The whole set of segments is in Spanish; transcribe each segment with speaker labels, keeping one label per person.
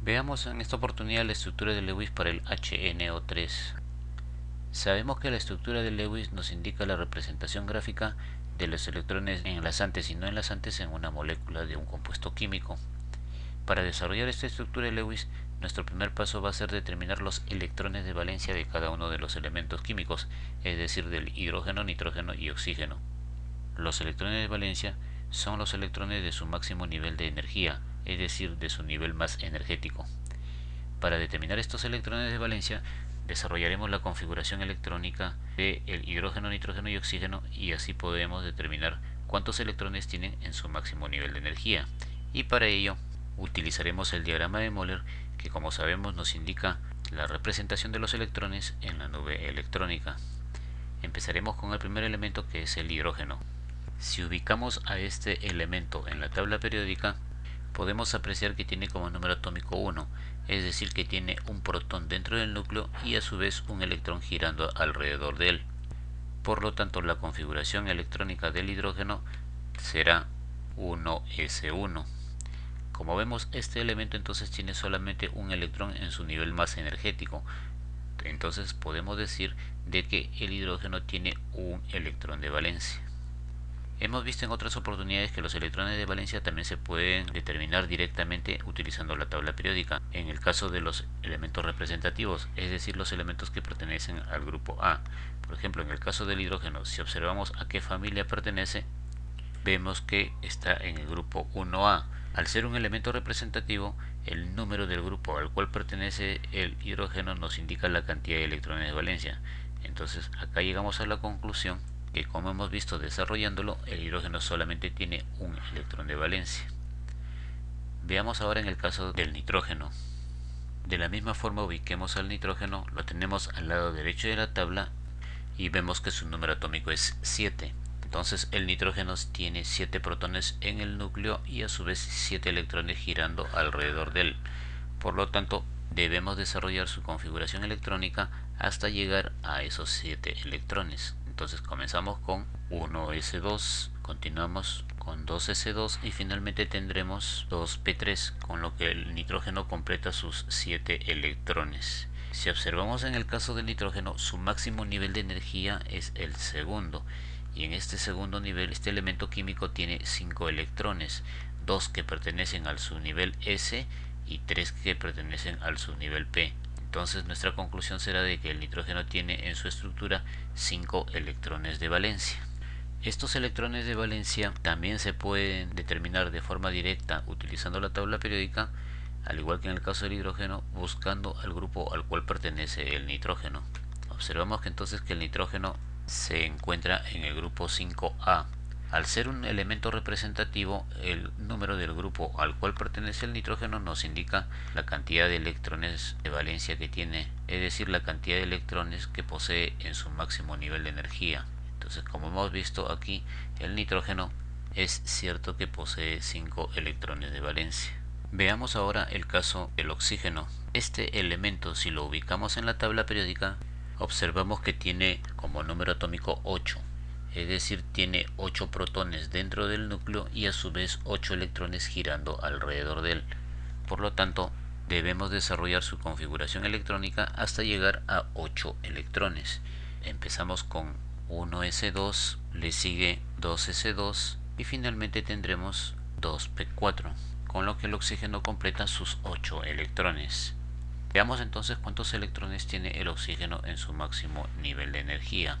Speaker 1: Veamos en esta oportunidad la estructura de Lewis para el HNO3. Sabemos que la estructura de Lewis nos indica la representación gráfica de los electrones enlazantes y no enlazantes en una molécula de un compuesto químico. Para desarrollar esta estructura de Lewis, nuestro primer paso va a ser determinar los electrones de valencia de cada uno de los elementos químicos, es decir, del hidrógeno, nitrógeno y oxígeno. Los electrones de valencia son los electrones de su máximo nivel de energía, es decir, de su nivel más energético. Para determinar estos electrones de valencia, desarrollaremos la configuración electrónica del hidrógeno, nitrógeno y oxígeno y así podemos determinar cuántos electrones tienen en su máximo nivel de energía. Y para ello utilizaremos el diagrama de Moller, que como sabemos nos indica la representación de los electrones en la nube electrónica. Empezaremos con el primer elemento, que es el hidrógeno. Si ubicamos a este elemento en la tabla periódica, podemos apreciar que tiene como número atómico 1, es decir, que tiene un protón dentro del núcleo y a su vez un electrón girando alrededor de él. Por lo tanto, la configuración electrónica del hidrógeno será 1s1. Como vemos, este elemento entonces tiene solamente un electrón en su nivel más energético. Entonces podemos decir de que el hidrógeno tiene un electrón de valencia. Hemos visto en otras oportunidades que los electrones de valencia también se pueden determinar directamente utilizando la tabla periódica, en el caso de los elementos representativos, es decir, los elementos que pertenecen al grupo A. Por ejemplo, en el caso del hidrógeno, si observamos a qué familia pertenece, vemos que está en el grupo 1A. Al ser un elemento representativo, el número del grupo al cual pertenece el hidrógeno nos indica la cantidad de electrones de valencia. Entonces acá llegamos a la conclusión que, como hemos visto desarrollándolo, el hidrógeno solamente tiene un electrón de valencia. Veamos ahora en el caso del nitrógeno. De la misma forma ubiquemos al nitrógeno, lo tenemos al lado derecho de la tabla y vemos que su número atómico es 7. Entonces el nitrógeno tiene 7 protones en el núcleo y a su vez 7 electrones girando alrededor de él. Por lo tanto, debemos desarrollar su configuración electrónica hasta llegar a esos 7 electrones. Entonces comenzamos con 1s2, continuamos con 2s2 y finalmente tendremos 2p3, con lo que el nitrógeno completa sus 7 electrones. Si observamos en el caso del nitrógeno, su máximo nivel de energía es el segundo, y en este segundo nivel este elemento químico tiene 5 electrones, 2 que pertenecen al subnivel S y 3 que pertenecen al subnivel P. Entonces nuestra conclusión será de que el nitrógeno tiene en su estructura 5 electrones de valencia. Estos electrones de valencia también se pueden determinar de forma directa utilizando la tabla periódica, al igual que en el caso del hidrógeno, buscando al grupo al cual pertenece el nitrógeno. Observamos que entonces que el nitrógeno se encuentra en el grupo 5A. Al ser un elemento representativo, el número del grupo al cual pertenece el nitrógeno nos indica la cantidad de electrones de valencia que tiene, es decir, la cantidad de electrones que posee en su máximo nivel de energía. Entonces, como hemos visto aquí, el nitrógeno es cierto que posee 5 electrones de valencia. Veamos ahora el caso del oxígeno. Este elemento, si lo ubicamos en la tabla periódica, observamos que tiene como número atómico 8, es decir, tiene 8 protones dentro del núcleo y a su vez 8 electrones girando alrededor de él. Por lo tanto, debemos desarrollar su configuración electrónica hasta llegar a 8 electrones. Empezamos con 1s2, le sigue 2s2 y finalmente tendremos 2p4, con lo que el oxígeno completa sus 8 electrones. Veamos entonces cuántos electrones tiene el oxígeno en su máximo nivel de energía.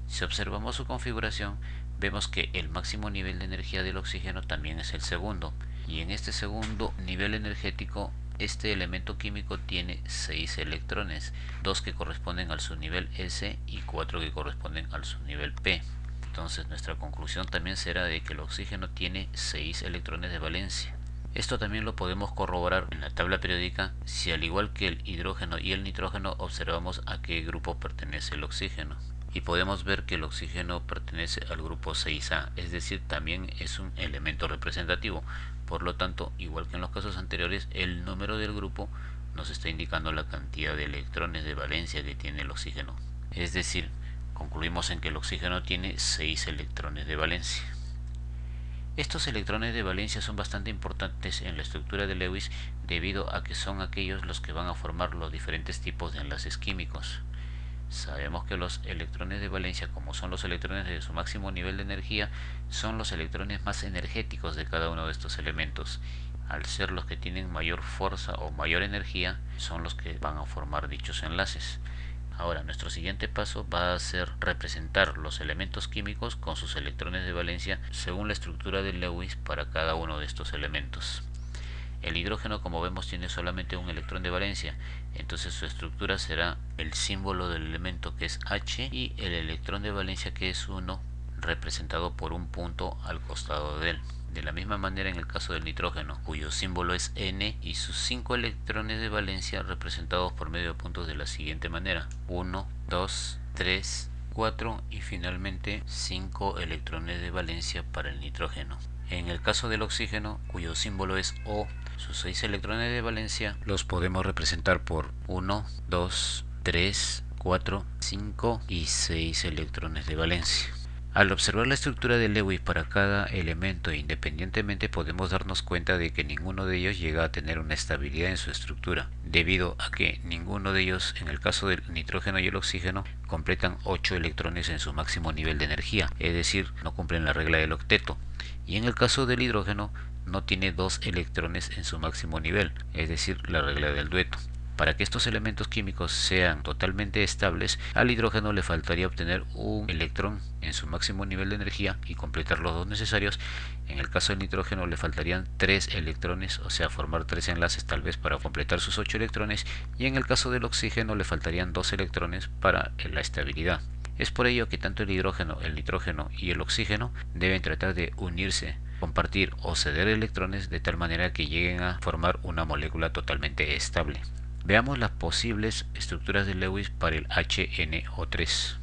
Speaker 1: Si observamos su configuración, vemos que el máximo nivel de energía del oxígeno también es el segundo, y en este segundo nivel energético este elemento químico tiene 6 electrones, 2 que corresponden al subnivel S y 4 que corresponden al subnivel P. Entonces nuestra conclusión también será de que el oxígeno tiene 6 electrones de valencia. Esto también lo podemos corroborar en la tabla periódica si, al igual que el hidrógeno y el nitrógeno, observamos a qué grupo pertenece el oxígeno. Y podemos ver que el oxígeno pertenece al grupo 6A, es decir, también es un elemento representativo. Por lo tanto, igual que en los casos anteriores, el número del grupo nos está indicando la cantidad de electrones de valencia que tiene el oxígeno. Es decir, concluimos en que el oxígeno tiene 6 electrones de valencia. Estos electrones de valencia son bastante importantes en la estructura de Lewis debido a que son aquellos los que van a formar los diferentes tipos de enlaces químicos. Sabemos que los electrones de valencia, como son los electrones de su máximo nivel de energía, son los electrones más energéticos de cada uno de estos elementos. Al ser los que tienen mayor fuerza o mayor energía, son los que van a formar dichos enlaces. Ahora, nuestro siguiente paso va a ser representar los elementos químicos con sus electrones de valencia según la estructura de Lewis para cada uno de estos elementos. El hidrógeno, como vemos, tiene solamente un electrón de valencia, entonces su estructura será el símbolo del elemento, que es H, y el electrón de valencia, que es 1, representado por un punto al costado de él. De la misma manera en el caso del nitrógeno, cuyo símbolo es N, y sus 5 electrones de valencia representados por medio de puntos de la siguiente manera: 1, 2, 3, 4 y finalmente 5 electrones de valencia para el nitrógeno. En el caso del oxígeno, cuyo símbolo es O, sus 6 electrones de valencia los podemos representar por 1, 2, 3, 4, 5 y 6 electrones de valencia. Al observar la estructura de Lewis para cada elemento independientemente, podemos darnos cuenta de que ninguno de ellos llega a tener una estabilidad en su estructura, debido a que ninguno de ellos, en el caso del nitrógeno y el oxígeno, completan 8 electrones en su máximo nivel de energía, es decir, no cumplen la regla del octeto. Y en el caso del hidrógeno, no tiene 2 electrones en su máximo nivel, es decir, la regla del dueto. Para que estos elementos químicos sean totalmente estables, al hidrógeno le faltaría obtener un electrón en su máximo nivel de energía y completar los 2 necesarios. En el caso del nitrógeno le faltarían 3 electrones, o sea, formar 3 enlaces tal vez para completar sus 8 electrones, y en el caso del oxígeno le faltarían 2 electrones para la estabilidad. Es por ello que tanto el hidrógeno, el nitrógeno y el oxígeno deben tratar de unirse, compartir o ceder electrones de tal manera que lleguen a formar una molécula totalmente estable. Veamos las posibles estructuras de Lewis para el HNO3.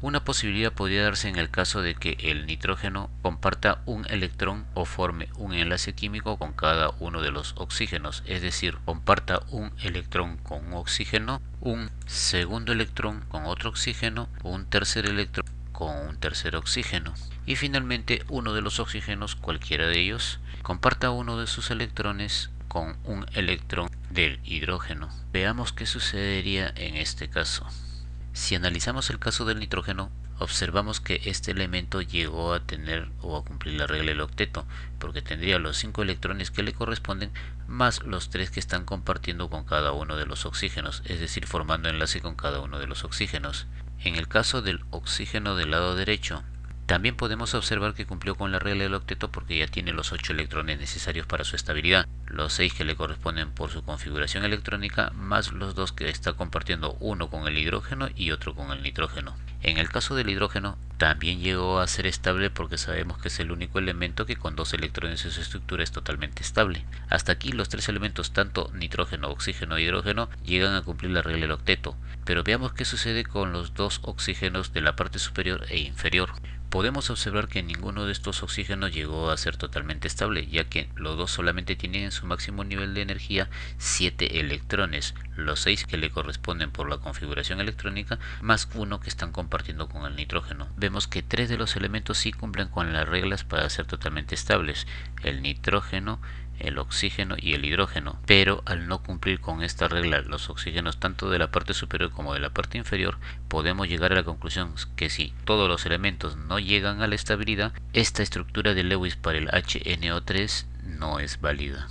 Speaker 1: Una posibilidad podría darse en el caso de que el nitrógeno comparta un electrón o forme un enlace químico con cada uno de los oxígenos, es decir, comparta un electrón con un oxígeno, un segundo electrón con otro oxígeno, un tercer electrón con un tercer oxígeno, y finalmente uno de los oxígenos, cualquiera de ellos, comparta uno de sus electrones con un electrón del hidrógeno. Veamos qué sucedería en este caso. Si analizamos el caso del nitrógeno, observamos que este elemento llegó a tener o a cumplir la regla del octeto, porque tendría los 5 electrones que le corresponden más los 3 que están compartiendo con cada uno de los oxígenos, es decir, formando enlace con cada uno de los oxígenos. En el caso del oxígeno del lado derecho, también podemos observar que cumplió con la regla del octeto porque ya tiene los 8 electrones necesarios para su estabilidad, los 6 que le corresponden por su configuración electrónica, más los 2 que está compartiendo, uno con el hidrógeno y otro con el nitrógeno. En el caso del hidrógeno, también llegó a ser estable porque sabemos que es el único elemento que con 2 electrones en su estructura es totalmente estable. Hasta aquí los 3 elementos, tanto nitrógeno, oxígeno e hidrógeno, llegan a cumplir la regla del octeto. Pero veamos qué sucede con los 2 oxígenos de la parte superior e inferior. Podemos observar que ninguno de estos oxígenos llegó a ser totalmente estable, ya que los 2 solamente tienen en su máximo nivel de energía 7 electrones, los 6 que le corresponden por la configuración electrónica, más uno que están compartiendo con el nitrógeno. Vemos que 3 de los elementos sí cumplen con las reglas para ser totalmente estables: el nitrógeno, el oxígeno y el hidrógeno, pero al no cumplir con esta regla los oxígenos tanto de la parte superior como de la parte inferior, podemos llegar a la conclusión que si todos los elementos no llegan a la estabilidad, esta estructura de Lewis para el HNO3 no es válida.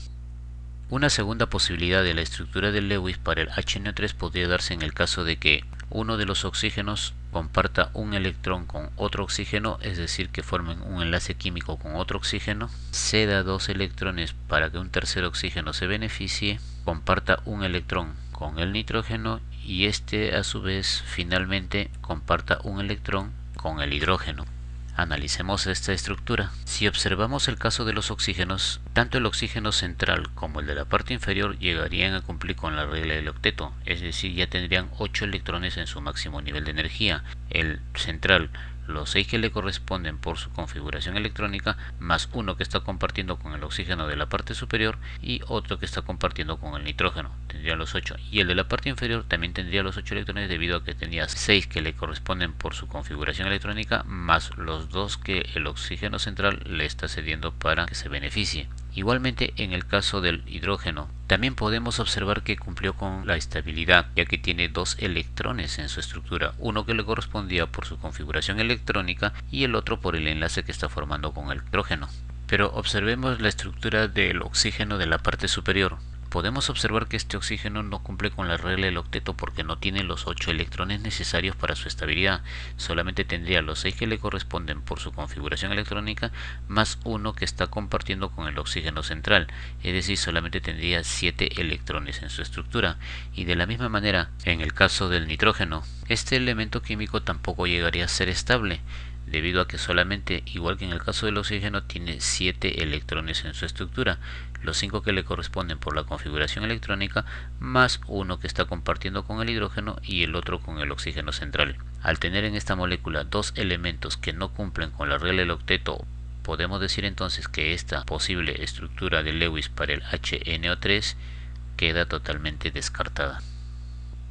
Speaker 1: Una segunda posibilidad de la estructura de Lewis para el HNO3 podría darse en el caso de que uno de los oxígenos comparta un electrón con otro oxígeno, es decir, que formen un enlace químico con otro oxígeno, ceda 2 electrones para que un tercer oxígeno se beneficie, comparta un electrón con el nitrógeno y este a su vez finalmente comparta un electrón con el hidrógeno. Analicemos esta estructura. Si observamos el caso de los oxígenos, tanto el oxígeno central como el de la parte inferior llegarían a cumplir con la regla del octeto, es decir, ya tendrían 8 electrones en su máximo nivel de energía. El central los 6 que le corresponden por su configuración electrónica, más uno que está compartiendo con el oxígeno de la parte superior y otro que está compartiendo con el nitrógeno. Tendría los 8. Y el de la parte inferior también tendría los 8 electrones, debido a que tendría 6 que le corresponden por su configuración electrónica, más los 2 que el oxígeno central le está cediendo para que se beneficie. Igualmente, en el caso del hidrógeno, también podemos observar que cumplió con la estabilidad, ya que tiene 2 electrones en su estructura, uno que le correspondía por su configuración electrónica y el otro por el enlace que está formando con el hidrógeno. Pero observemos la estructura del oxígeno de la parte superior. Podemos observar que este oxígeno no cumple con la regla del octeto porque no tiene los 8 electrones necesarios para su estabilidad. Solamente tendría los 6 que le corresponden por su configuración electrónica, más uno que está compartiendo con el oxígeno central, es decir, solamente tendría 7 electrones en su estructura. Y de la misma manera, en el caso del nitrógeno, este elemento químico tampoco llegaría a ser estable, debido a que solamente, igual que en el caso del oxígeno, tiene 7 electrones en su estructura, los 5 que le corresponden por la configuración electrónica, más uno que está compartiendo con el hidrógeno y el otro con el oxígeno central. Al tener en esta molécula dos elementos que no cumplen con la regla del octeto, podemos decir entonces que esta posible estructura de Lewis para el HNO3 queda totalmente descartada.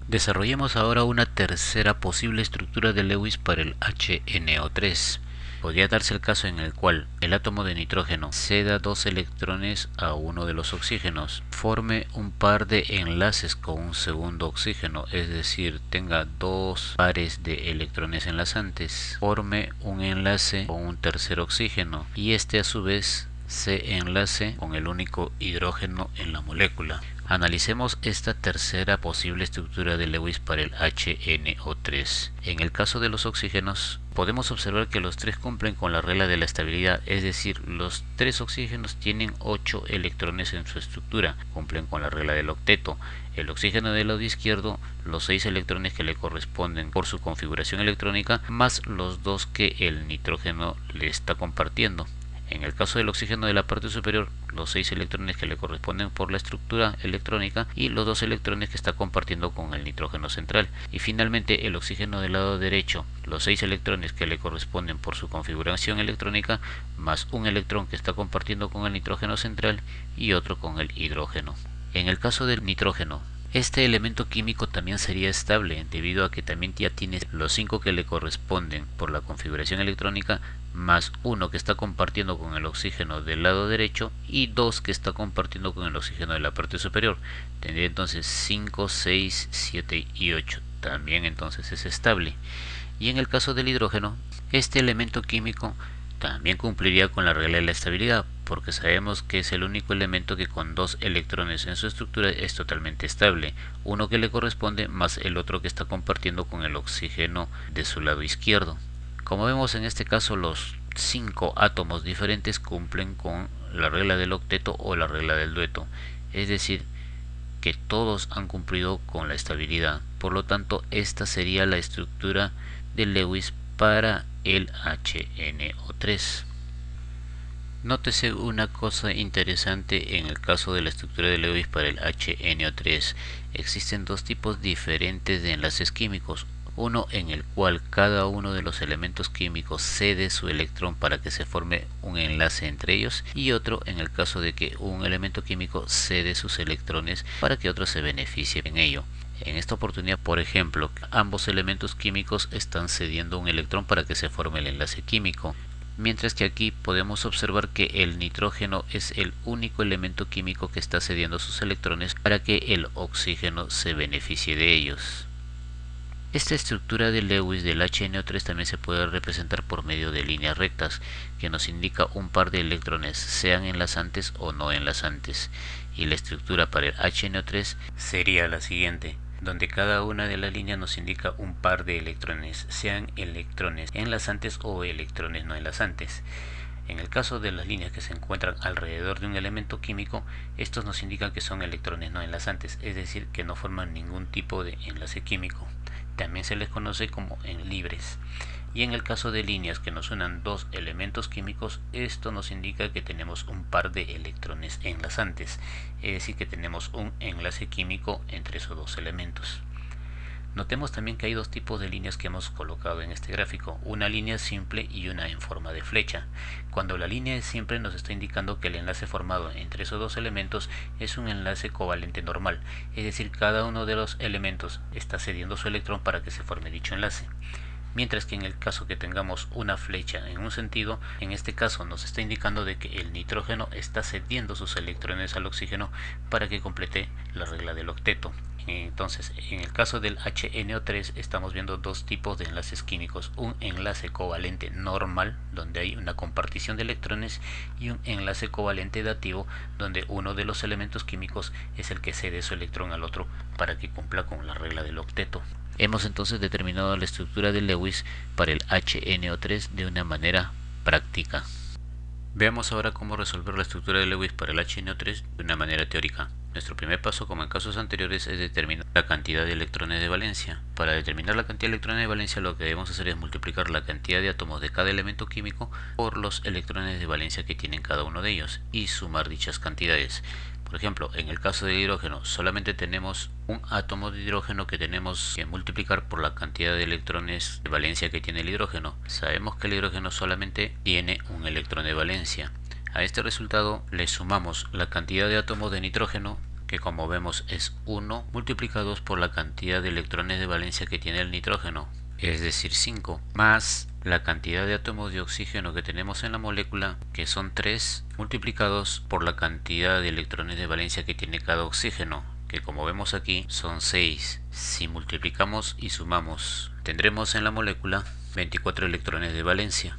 Speaker 1: Desarrollemos ahora una tercera posible estructura de Lewis para el HNO3. Podría darse el caso en el cual el átomo de nitrógeno ceda 2 electrones a uno de los oxígenos, forme un par de enlaces con un segundo oxígeno, es decir, tenga 2 pares de electrones enlazantes, forme un enlace con un tercer oxígeno y este a su vez se enlace con el único hidrógeno en la molécula. Analicemos esta tercera posible estructura de Lewis para el HNO3. En el caso de los oxígenos, podemos observar que los 3 cumplen con la regla de la estabilidad, es decir, los 3 oxígenos tienen 8 electrones en su estructura, cumplen con la regla del octeto. El oxígeno del lado izquierdo, los 6 electrones que le corresponden por su configuración electrónica, más los 2 que el nitrógeno le está compartiendo. En el caso del oxígeno de la parte superior, los 6 electrones que le corresponden por la estructura electrónica y los 2 electrones que está compartiendo con el nitrógeno central. Y finalmente el oxígeno del lado derecho, los 6 electrones que le corresponden por su configuración electrónica, más un electrón que está compartiendo con el nitrógeno central y otro con el hidrógeno. En el caso del nitrógeno, este elemento químico también sería estable, debido a que también ya tiene los 5 que le corresponden por la configuración electrónica, más uno que está compartiendo con el oxígeno del lado derecho y 2 que está compartiendo con el oxígeno de la parte superior. Tendría entonces 5, 6, 7 y 8. También entonces es estable. Y en el caso del hidrógeno, este elemento químico también cumpliría con la regla de la estabilidad, porque sabemos que es el único elemento que con 2 electrones en su estructura es totalmente estable, uno que le corresponde más el otro que está compartiendo con el oxígeno de su lado izquierdo. Como vemos en este caso, los 5 átomos diferentes cumplen con la regla del octeto o la regla del dueto, es decir, que todos han cumplido con la estabilidad. Por lo tanto, esta sería la estructura de Lewis para el HNO3. Nótese una cosa interesante en el caso de la estructura de Lewis para el HNO3. Existen dos tipos diferentes de enlaces químicos. Uno en el cual cada uno de los elementos químicos cede su electrón para que se forme un enlace entre ellos, y otro en el caso de que un elemento químico cede sus electrones para que otro se beneficie en ello. En esta oportunidad, por ejemplo, ambos elementos químicos están cediendo un electrón para que se forme el enlace químico, mientras que aquí podemos observar que el nitrógeno es el único elemento químico que está cediendo sus electrones para que el oxígeno se beneficie de ellos. Esta estructura de Lewis del HNO3 también se puede representar por medio de líneas rectas, que nos indica un par de electrones, sean enlazantes o no enlazantes. Y la estructura para el HNO3 sería la siguiente, donde cada una de las líneas nos indica un par de electrones, sean electrones enlazantes o electrones no enlazantes. En el caso de las líneas que se encuentran alrededor de un elemento químico, estos nos indican que son electrones no enlazantes, es decir, que no forman ningún tipo de enlace químico. También se les conoce como en libres. Y en el caso de líneas que nos unan dos elementos químicos, esto nos indica que tenemos un par de electrones enlazantes, es decir, que tenemos un enlace químico entre esos dos elementos. Notemos también que hay dos tipos de líneas que hemos colocado en este gráfico, una línea simple y una en forma de flecha. Cuando la línea es simple nos está indicando que el enlace formado entre esos dos elementos es un enlace covalente normal, es decir, cada uno de los elementos está cediendo su electrón para que se forme dicho enlace. Mientras que en el caso que tengamos una flecha en un sentido, en este caso nos está indicando de que el nitrógeno está cediendo sus electrones al oxígeno para que complete la regla del octeto. Entonces, en el caso del HNO3 estamos viendo dos tipos de enlaces químicos, un enlace covalente normal, donde hay una compartición de electrones, y un enlace covalente dativo, donde uno de los elementos químicos es el que cede su electrón al otro para que cumpla con la regla del octeto. Hemos entonces determinado la estructura de Lewis para el HNO3 de una manera práctica. Veamos ahora cómo resolver la estructura de Lewis para el HNO3 de una manera teórica. Nuestro primer paso, como en casos anteriores, es determinar la cantidad de electrones de valencia. Para determinar la cantidad de electrones de valencia, lo que debemos hacer es multiplicar la cantidad de átomos de cada elemento químico por los electrones de valencia que tienen cada uno de ellos y sumar dichas cantidades. Por ejemplo, en el caso del hidrógeno, solamente tenemos un átomo de hidrógeno que tenemos que multiplicar por la cantidad de electrones de valencia que tiene el hidrógeno. Sabemos que el hidrógeno solamente tiene un electrón de valencia. A este resultado le sumamos la cantidad de átomos de nitrógeno, que como vemos es 1, multiplicados por la cantidad de electrones de valencia que tiene el nitrógeno, es decir 5, más la cantidad de átomos de oxígeno que tenemos en la molécula, que son 3, multiplicados por la cantidad de electrones de valencia que tiene cada oxígeno, que como vemos aquí son 6. Si multiplicamos y sumamos, tendremos en la molécula 24 electrones de valencia.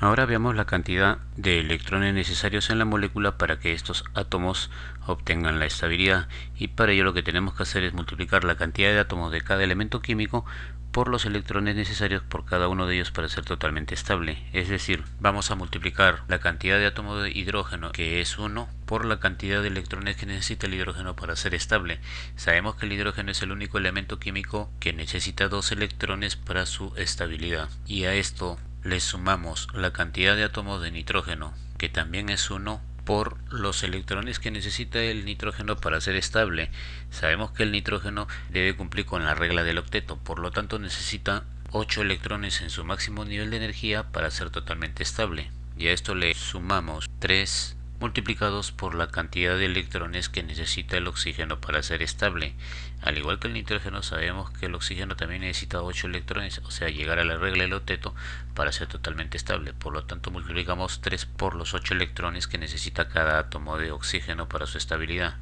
Speaker 1: Ahora veamos la cantidad de electrones necesarios en la molécula para que estos átomos obtengan la estabilidad, y para ello lo que tenemos que hacer es multiplicar la cantidad de átomos de cada elemento químico por los electrones necesarios por cada uno de ellos para ser totalmente estable. Es decir, vamos a multiplicar la cantidad de átomos de hidrógeno, que es 1, por la cantidad de electrones que necesita el hidrógeno para ser estable. Sabemos que el hidrógeno es el único elemento químico que necesita 2 electrones para su estabilidad, y a esto le sumamos la cantidad de átomos de nitrógeno, que también es 1, por los electrones que necesita el nitrógeno para ser estable. Sabemos que el nitrógeno debe cumplir con la regla del octeto, por lo tanto necesita 8 electrones en su máximo nivel de energía para ser totalmente estable. Y a esto le sumamos 3 multiplicados por la cantidad de electrones que necesita el oxígeno para ser estable. Al igual que el nitrógeno, sabemos que el oxígeno también necesita 8 electrones, o sea, llegar a la regla del octeto para ser totalmente estable. Por lo tanto, multiplicamos 3 por los 8 electrones que necesita cada átomo de oxígeno para su estabilidad.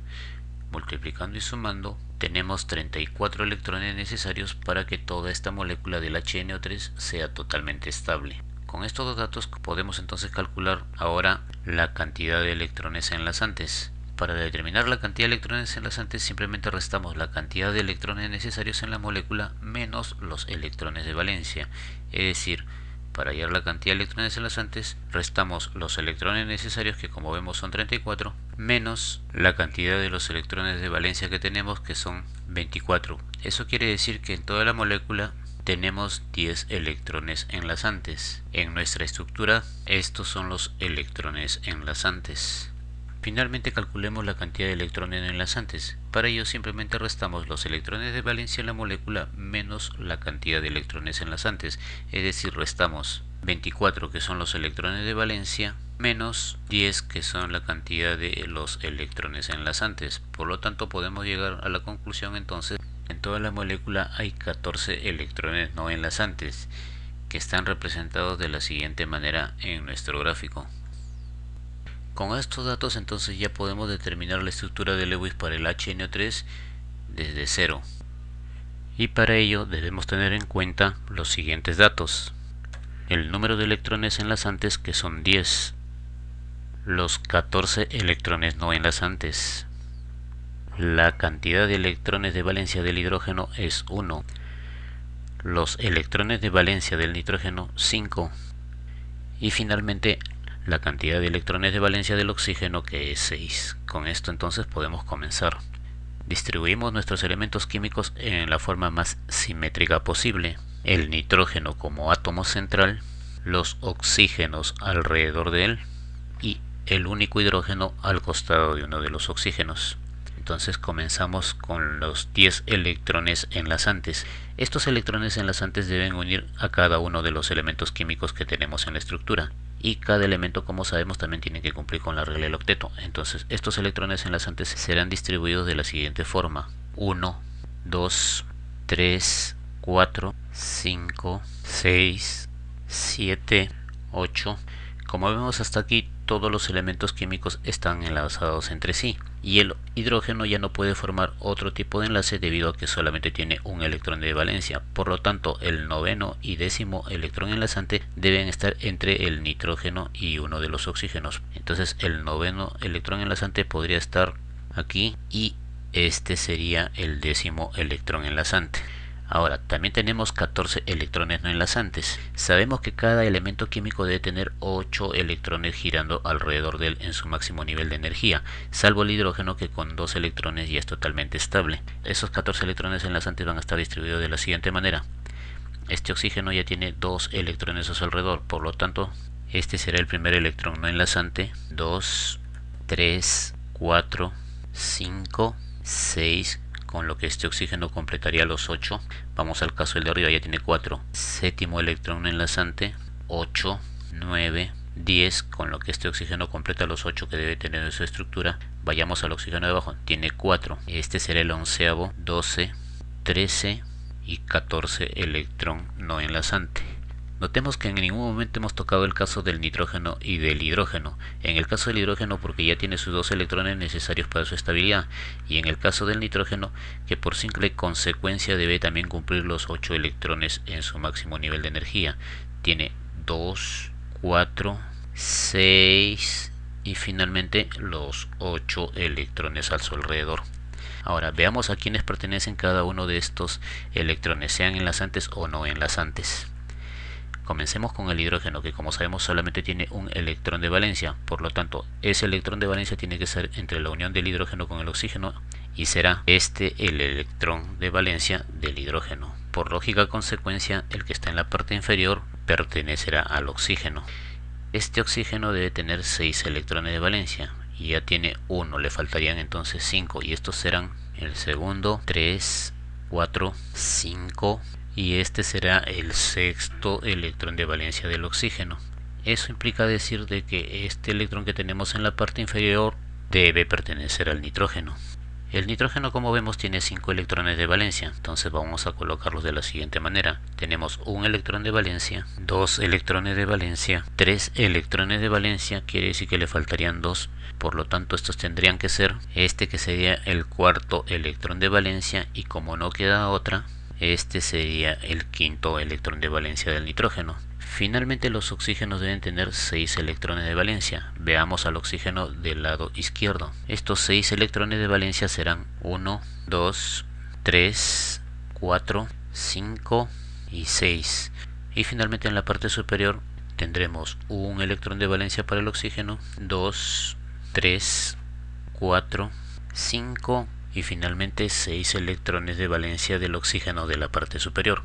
Speaker 1: Multiplicando y sumando, tenemos 34 electrones necesarios para que toda esta molécula del HNO3 sea totalmente estable. Con estos dos datos podemos entonces calcular ahora la cantidad de electrones enlazantes. Para determinar la cantidad de electrones enlazantes simplemente restamos la cantidad de electrones necesarios en la molécula menos los electrones de valencia. Es decir, para hallar la cantidad de electrones enlazantes restamos los electrones necesarios, que como vemos son 34, menos la cantidad de los electrones de valencia que tenemos, que son 24. Eso quiere decir que en toda la molécula tenemos 10 electrones enlazantes. En nuestra estructura, estos son los electrones enlazantes. Finalmente calculemos la cantidad de electrones enlazantes. Para ello simplemente restamos los electrones de valencia en la molécula menos la cantidad de electrones enlazantes. Es decir, restamos 24, que son los electrones de valencia, menos 10, que son la cantidad de los electrones enlazantes. Por lo tanto, podemos llegar a la conclusión entonces: en toda la molécula hay 14 electrones no enlazantes, que están representados de la siguiente manera en nuestro gráfico. Con estos datos entonces ya podemos determinar la estructura de Lewis para el HNO3 desde cero. Y para ello debemos tener en cuenta los siguientes datos: el número de electrones enlazantes, que son 10, los 14 electrones no enlazantes, la cantidad de electrones de valencia del hidrógeno es 1, los electrones de valencia del nitrógeno 5, y finalmente la cantidad de electrones de valencia del oxígeno, que es 6. Con esto entonces podemos comenzar. Distribuimos nuestros elementos químicos en la forma más simétrica posible: el nitrógeno como átomo central, los oxígenos alrededor de él y el único hidrógeno al costado de uno de los oxígenos. Entonces comenzamos con los 10 electrones enlazantes. Estos electrones enlazantes deben unir a cada uno de los elementos químicos que tenemos en la estructura. Y cada elemento, como sabemos, también tiene que cumplir con la regla del octeto. Entonces estos electrones enlazantes serán distribuidos de la siguiente forma: 1, 2, 3, 4, 5, 6, 7, 8. Como vemos hasta aquí, todos los elementos químicos están enlazados entre sí, y el hidrógeno ya no puede formar otro tipo de enlace debido a que solamente tiene un electrón de valencia. Por lo tanto, el noveno y décimo electrón enlazante deben estar entre el nitrógeno y uno de los oxígenos. Entonces el noveno electrón enlazante podría estar aquí y este sería el décimo electrón enlazante. Ahora, también tenemos 14 electrones no enlazantes. Sabemos que cada elemento químico debe tener 8 electrones girando alrededor de él en su máximo nivel de energía, salvo el hidrógeno, que con 2 electrones ya es totalmente estable. Esos 14 electrones enlazantes van a estar distribuidos de la siguiente manera. Este oxígeno ya tiene 2 electrones a su alrededor, por lo tanto, este será el primer electrón no enlazante. 2, 3, 4, 5, 6, con lo que este oxígeno completaría los 8. Vamos al caso del de arriba, ya tiene 4. Séptimo electrón enlazante, 8, 9, 10, con lo que este oxígeno completa los 8 que debe tener en su estructura. Vayamos al oxígeno de abajo, tiene 4. Este será el onceavo, 12, 13 y 14 electrón no enlazante. Notemos que en ningún momento hemos tocado el caso del nitrógeno y del hidrógeno. En el caso del hidrógeno, porque ya tiene sus 2 electrones necesarios para su estabilidad, y en el caso del nitrógeno, que por simple consecuencia debe también cumplir los 8 electrones en su máximo nivel de energía. Tiene 2, 4, 6 y finalmente los 8 electrones a su alrededor. Ahora veamos a quiénes pertenecen cada uno de estos electrones, sean enlazantes o no enlazantes. Comencemos con el hidrógeno, que como sabemos solamente tiene un electrón de valencia. Por lo tanto, ese electrón de valencia tiene que ser entre la unión del hidrógeno con el oxígeno, y será este el electrón de valencia del hidrógeno. Por lógica consecuencia, el que está en la parte inferior pertenecerá al oxígeno. Este oxígeno debe tener 6 electrones de valencia, y ya tiene 1, le faltarían entonces 5, y estos serán el segundo, 3, 4, 5, y este será el sexto electrón de valencia del oxígeno. Eso implica decir de que este electrón que tenemos en la parte inferior debe pertenecer al nitrógeno. El nitrógeno, como vemos, tiene 5 electrones de valencia, entonces vamos a colocarlos de la siguiente manera. Tenemos un electrón de valencia, 2 electrones de valencia, 3 electrones de valencia, quiere decir que le faltarían 2, por lo tanto estos tendrían que ser este, que sería el cuarto electrón de valencia, y como no queda otra, este sería el quinto electrón de valencia del nitrógeno. Finalmente, los oxígenos deben tener 6 electrones de valencia. Veamos al oxígeno del lado izquierdo. Estos 6 electrones de valencia serán 1, 2, 3, 4, 5 y 6. Y finalmente en la parte superior tendremos un electrón de valencia para el oxígeno, 2, 3, 4, 5 y finalmente 6 electrones de valencia del oxígeno de la parte superior.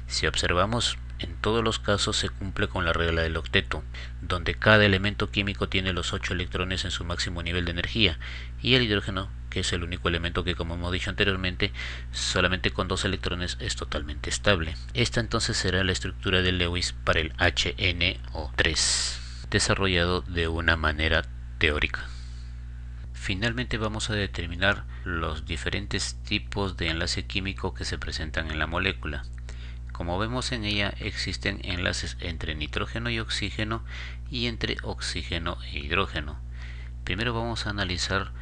Speaker 1: Si observamos, en todos los casos se cumple con la regla del octeto, donde cada elemento químico tiene los 8 electrones en su máximo nivel de energía, y el hidrógeno, que es el único elemento que, como hemos dicho anteriormente, solamente con 2 electrones es totalmente estable. Esta entonces será la estructura de Lewis para el HNO3, desarrollado de una manera teórica. Finalmente vamos a determinar los diferentes tipos de enlace químico que se presentan en la molécula. Como vemos en ella, existen enlaces entre nitrógeno y oxígeno, y entre oxígeno e hidrógeno. Primero vamos a analizar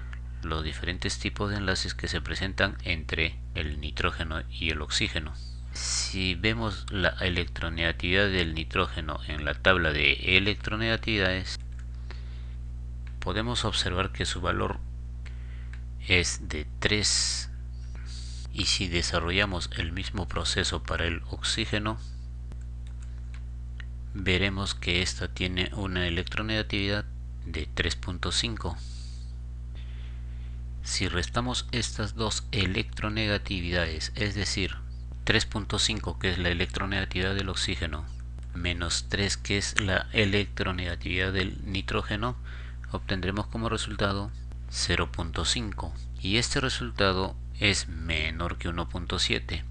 Speaker 1: los diferentes tipos de enlaces que se presentan entre el nitrógeno y el oxígeno. Si vemos la electronegatividad del nitrógeno en la tabla de electronegatividades, podemos observar que su valor es de 3, y si desarrollamos el mismo proceso para el oxígeno, veremos que esta tiene una electronegatividad de 3.5. Si restamos estas dos electronegatividades, es decir, 3.5, que es la electronegatividad del oxígeno, menos 3, que es la electronegatividad del nitrógeno, obtendremos como resultado 0.5. y este resultado es menor que 1.7.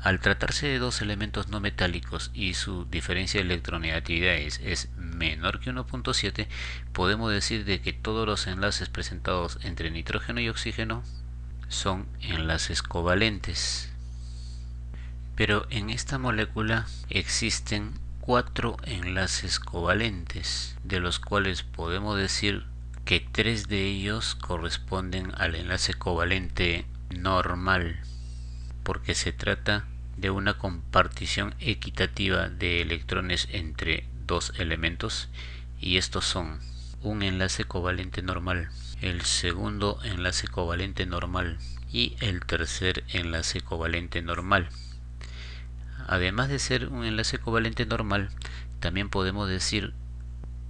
Speaker 1: Al tratarse de dos elementos no metálicos y su diferencia de electronegatividades es menor que 1.7, podemos decir de que todos los enlaces presentados entre nitrógeno y oxígeno son enlaces covalentes. Pero en esta molécula existen 4 enlaces covalentes, de los cuales podemos decir que 3 de ellos corresponden al enlace covalente normal, porque se trata de una compartición equitativa de electrones entre dos elementos, y estos son un enlace covalente normal, el segundo enlace covalente normal y el tercer enlace covalente normal. Además de ser un enlace covalente normal, también podemos decir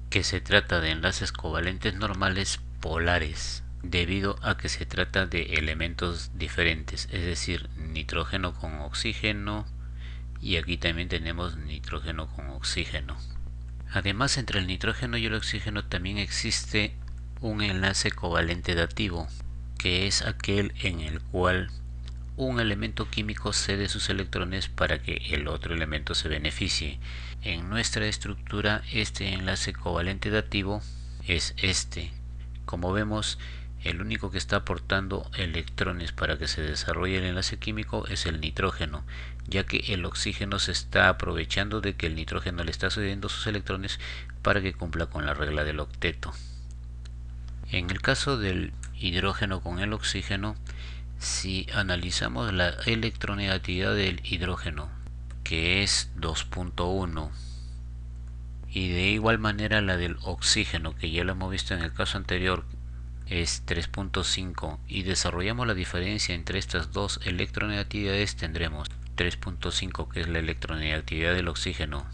Speaker 1: que se trata de enlaces covalentes normales polares, debido a que se trata de elementos diferentes, es decir, nitrógeno con oxígeno, y aquí también tenemos nitrógeno con oxígeno. Además, entre el nitrógeno y el oxígeno también existe un enlace covalente dativo, que es aquel en el cual un elemento químico cede sus electrones para que el otro elemento se beneficie. En nuestra estructura, este enlace covalente dativo es este. Como vemos, el único que está aportando electrones para que se desarrolle el enlace químico es el nitrógeno, ya que el oxígeno se está aprovechando de que el nitrógeno le está cediendo sus electrones para que cumpla con la regla del octeto. En el caso del hidrógeno con el oxígeno, si analizamos la electronegatividad del hidrógeno, que es 2.1, y de igual manera la del oxígeno, que ya lo hemos visto en el caso anterior, es 3.5, y desarrollamos la diferencia entre estas dos electronegatividades, tendremos 3.5, que es la electronegatividad del oxígeno,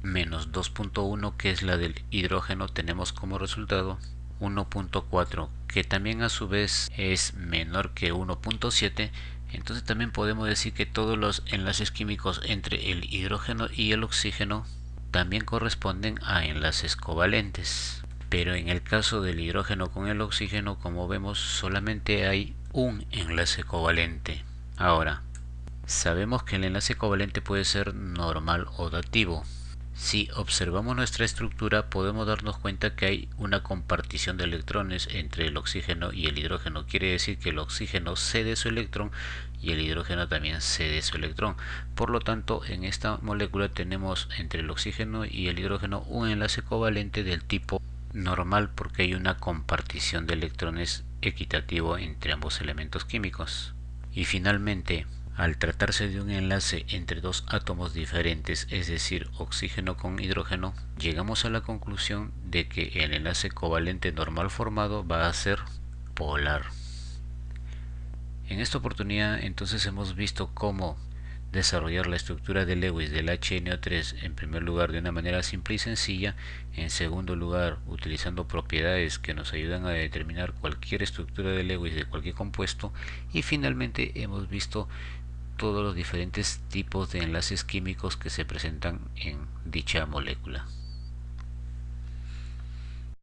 Speaker 1: menos 2.1, que es la del hidrógeno, tenemos como resultado 1.4, que también a su vez es menor que 1.7. Entonces también podemos decir que todos los enlaces químicos entre el hidrógeno y el oxígeno también corresponden a enlaces covalentes. Pero en el caso del hidrógeno con el oxígeno, como vemos, solamente hay un enlace covalente. Ahora, sabemos que el enlace covalente puede ser normal o dativo. Si observamos nuestra estructura, podemos darnos cuenta que hay una compartición de electrones entre el oxígeno y el hidrógeno. Quiere decir que el oxígeno cede su electrón y el hidrógeno también cede su electrón. Por lo tanto, en esta molécula tenemos entre el oxígeno y el hidrógeno un enlace covalente del tipo normal, porque hay una compartición de electrones equitativo entre ambos elementos químicos. Y finalmente, al tratarse de un enlace entre dos átomos diferentes, es decir, oxígeno con hidrógeno, llegamos a la conclusión de que el enlace covalente normal formado va a ser polar. En esta oportunidad entonces hemos visto cómo desarrollar la estructura de Lewis del HNO3, en primer lugar de una manera simple y sencilla, en segundo lugar utilizando propiedades que nos ayudan a determinar cualquier estructura de Lewis de cualquier compuesto, y finalmente hemos visto todos los diferentes tipos de enlaces químicos que se presentan en dicha molécula.